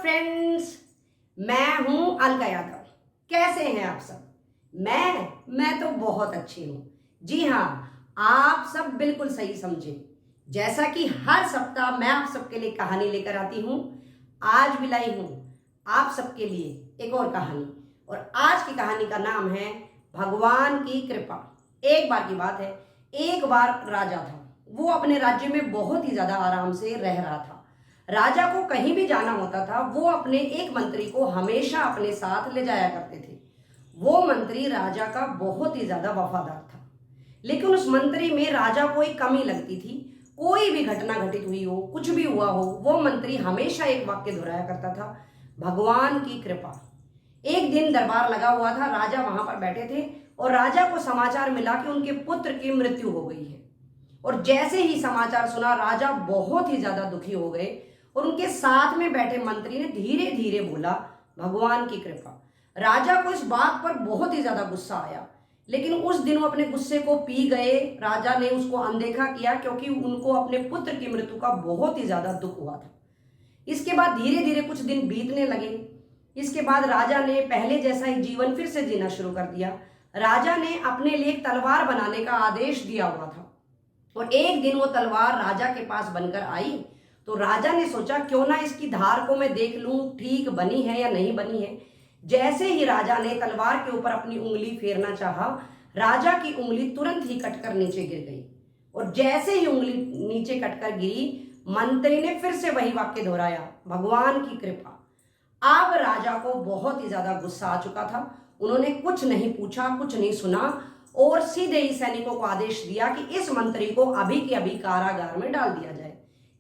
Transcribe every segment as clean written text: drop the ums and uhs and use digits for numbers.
Friends, मैं हूं अलका यादव। कैसे हैं आप सब? मैं तो बहुत अच्छी हूं। जी हाँ, आप सब बिल्कुल सही समझे। जैसा कि हर सप्ताह मैं आप सबके लिए कहानी लेकर आती हूं, आज भी लाई हूं आप सबके लिए एक और कहानी। और आज की कहानी का नाम है भगवान की कृपा। एक बार की बात है, एक बार राजा था। वो अपने राज्य में बहुत ही ज्यादा आराम से रह रहा था। राजा को कहीं भी जाना होता था, वो अपने एक मंत्री को हमेशा अपने साथ ले जाया करते थे। वो मंत्री राजा का बहुत ही ज्यादा वफादार था, लेकिन उस मंत्री में राजा को एक कमी लगती थी। कोई भी घटना घटित हुई हो, कुछ भी हुआ हो, वो मंत्री हमेशा एक वाक्य दोहराया करता था, भगवान की कृपा। एक दिन दरबार लगा हुआ था, राजा वहां पर बैठे थे और राजा को समाचार मिला कि उनके पुत्र की मृत्यु हो गई है। और जैसे ही समाचार सुना, राजा बहुत ही ज्यादा दुखी हो गए और उनके साथ में बैठे मंत्री ने धीरे धीरे बोला, भगवान की कृपा। राजा को इस बात पर बहुत ही ज्यादा गुस्सा आया, लेकिन उस दिन वो अपने गुस्से को पी गए। राजा ने उसको अनदेखा किया, क्योंकि उनको अपने पुत्र की मृत्यु का बहुत ही ज्यादा दुख हुआ था। इसके बाद धीरे धीरे कुछ दिन बीतने लगे। इसके बाद राजा ने पहले जैसा ही जीवन फिर से जीना शुरू कर दिया। राजा ने अपने लिए एक तलवार बनाने का आदेश दिया हुआ था, और एक दिन वो तलवार राजा के पास बनकर आई। तो राजा ने सोचा, क्यों ना इसकी धार को मैं देख लूं, ठीक बनी है या नहीं बनी है। जैसे ही राजा ने तलवार के ऊपर अपनी उंगली फेरना चाहा, राजा की उंगली तुरंत ही कटकर नीचे गिर गई। और जैसे ही उंगली नीचे कटकर गिरी, मंत्री ने फिर से वही वाक्य दोहराया, भगवान की कृपा। अब राजा को बहुत ही ज्यादा गुस्सा आ चुका था। उन्होंने कुछ नहीं पूछा, कुछ नहीं सुना, और सीधे ही सैनिकों को आदेश दिया कि इस मंत्री को अभी के अभी कारागार में डाल दिया जाए।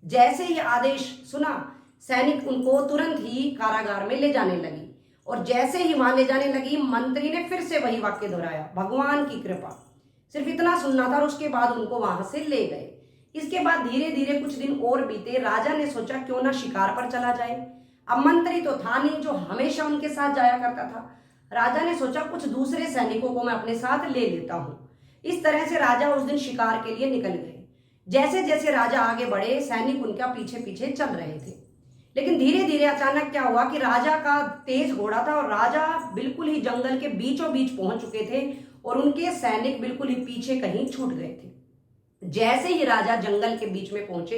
जैसे ही आदेश सुना, सैनिक उनको तुरंत ही कारागार में ले जाने लगी। और जैसे ही वहां ले जाने लगी, मंत्री ने फिर से वही वाक्य दोहराया, भगवान की कृपा। सिर्फ इतना सुनना था और उसके बाद उनको वहां से ले गए। इसके बाद धीरे धीरे कुछ दिन और बीते। राजा ने सोचा, क्यों ना शिकार पर चला जाए। अब मंत्री तो था नहीं जो हमेशा उनके साथ जाया करता था। राजा ने सोचा, कुछ दूसरे सैनिकों को मैं अपने साथ ले लेता हूं। इस तरह से राजा उस दिन शिकार के लिए निकल गए। जैसे जैसे राजा आगे बढ़े, सैनिक उनका पीछे पीछे चल रहे थे। लेकिन धीरे धीरे अचानक क्या हुआ कि राजा का तेज घोड़ा था और राजा बिल्कुल ही जंगल के बीचों बीच पहुंच चुके थे, और उनके सैनिक बिल्कुल ही पीछे कहीं छूट गए थे। जैसे ही राजा जंगल के बीच में पहुंचे,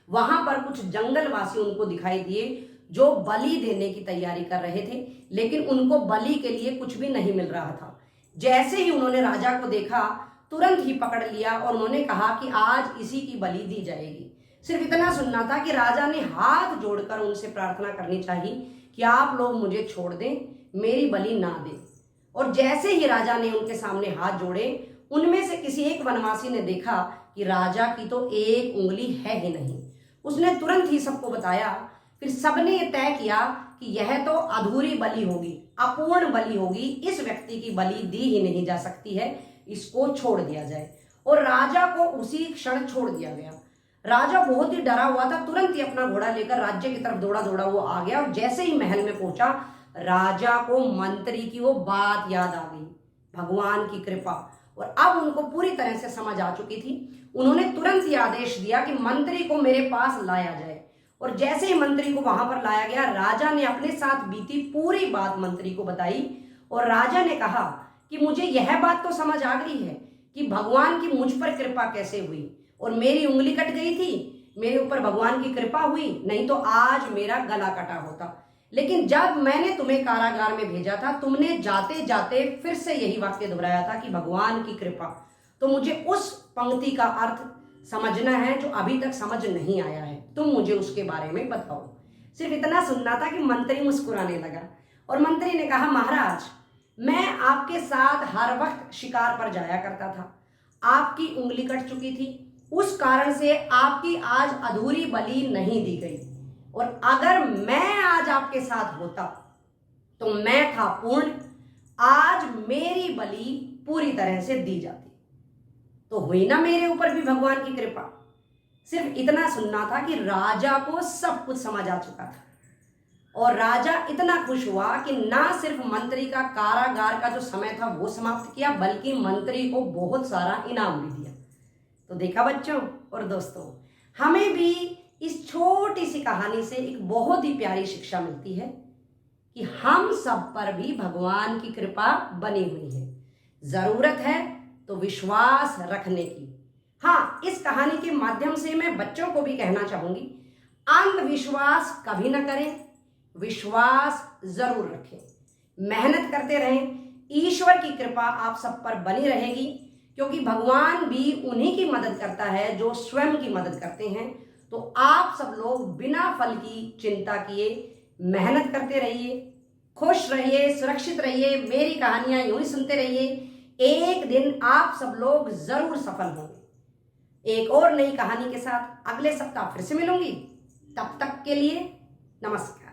वहां पर कुछ जंगलवासी उनको दिखाई दिए, जो बलि देने की तैयारी कर रहे थे, लेकिन उनको बलि के लिए कुछ भी नहीं मिल रहा था। जैसे ही उन्होंने राजा को देखा, तुरंत ही पकड़ लिया और उन्होंने कहा कि आज इसी की बलि दी जाएगी। सिर्फ इतना सुनना था कि राजा ने हाथ जोड़कर उनसे प्रार्थना करनी चाहिए कि आप लोग मुझे छोड़ दें, मेरी बलि ना दें। और जैसे ही राजा ने उनके सामने हाथ जोड़े, उनमें से किसी एक वनवासी ने देखा कि राजा की तो एक उंगली है ही नहीं। उसने तुरंत ही सबको बताया। फिर सबने ये तय किया कि यह तो अधूरी बलि होगी, अपूर्ण बलि होगी, इस व्यक्ति की बलि दी ही नहीं जा सकती है, इसको छोड़ दिया जाए। और राजा को उसी क्षण छोड़ दिया गया। राजा बहुत ही डरा हुआ था, तुरंत ही अपना घोड़ा लेकर राज्य की तरफ दौड़ा दौड़ा वो आ गया। और जैसे ही महल में पहुंचा, राजा को मंत्री की वो बात याद आ गई, भगवान की कृपा। और अब उनको पूरी तरह से समझ आ चुकी थी। उन्होंने तुरंत ही आदेश दिया कि मंत्री को मेरे पास लाया जाए। और जैसे ही मंत्री को वहां पर लाया गया, राजा ने अपने साथ बीती पूरी बात मंत्री को बताई। और राजा ने कहा कि मुझे यह बात तो समझ आ गई है कि भगवान की मुझ पर कृपा कैसे हुई, और मेरी उंगली कट गई थी, मेरे ऊपर भगवान की कृपा हुई, नहीं तो आज मेरा गला कटा होता। लेकिन जब मैंने तुम्हें कारागार में भेजा था, तुमने जाते जाते फिर से यही वाक्य दोहराया था कि भगवान की कृपा। तो मुझे उस पंक्ति का अर्थ समझना है जो अभी तक समझ नहीं आया है, तुम मुझे उसके बारे में बताओ। सिर्फ इतना सुनना था कि मंत्री मुस्कुराने लगा। और मंत्री ने कहा, महाराज, मैं आपके साथ हर वक्त शिकार पर जाया करता था। आपकी उंगली कट चुकी थी, उस कारण से आपकी आज अधूरी बलि नहीं दी गई। और अगर मैं आज आपके साथ होता तो मैं था पूर्ण, आज मेरी बलि पूरी तरह से दी जाती। तो हुई ना मेरे ऊपर भी भगवान की कृपा। सिर्फ इतना सुनना था कि राजा को सब कुछ समझ आ चुका था। और राजा इतना खुश हुआ कि ना सिर्फ मंत्री का कारागार का जो समय था वो समाप्त किया, बल्कि मंत्री को बहुत सारा इनाम भी दिया। तो देखा बच्चों और दोस्तों, हमें भी इस छोटी सी कहानी से एक बहुत ही प्यारी शिक्षा मिलती है कि हम सब पर भी भगवान की कृपा बनी हुई है। जरूरत है तो विश्वास रखने की। हाँ, इस कहानी के माध्यम से मैं बच्चों को भी कहना चाहूंगी, अंधविश्वास कभी ना करें, विश्वास जरूर रखें, मेहनत करते रहें। ईश्वर की कृपा आप सब पर बनी रहेगी, क्योंकि भगवान भी उन्हीं की मदद करता है जो स्वयं की मदद करते हैं। तो आप सब लोग बिना फल की चिंता किए मेहनत करते रहिए, खुश रहिए, सुरक्षित रहिए, मेरी कहानियां यूं ही सुनते रहिए। एक दिन आप सब लोग जरूर सफल होंगे। एक और नई कहानी के साथ अगले सप्ताह फिर से मिलूंगी। तब तक के लिए नमस्कार।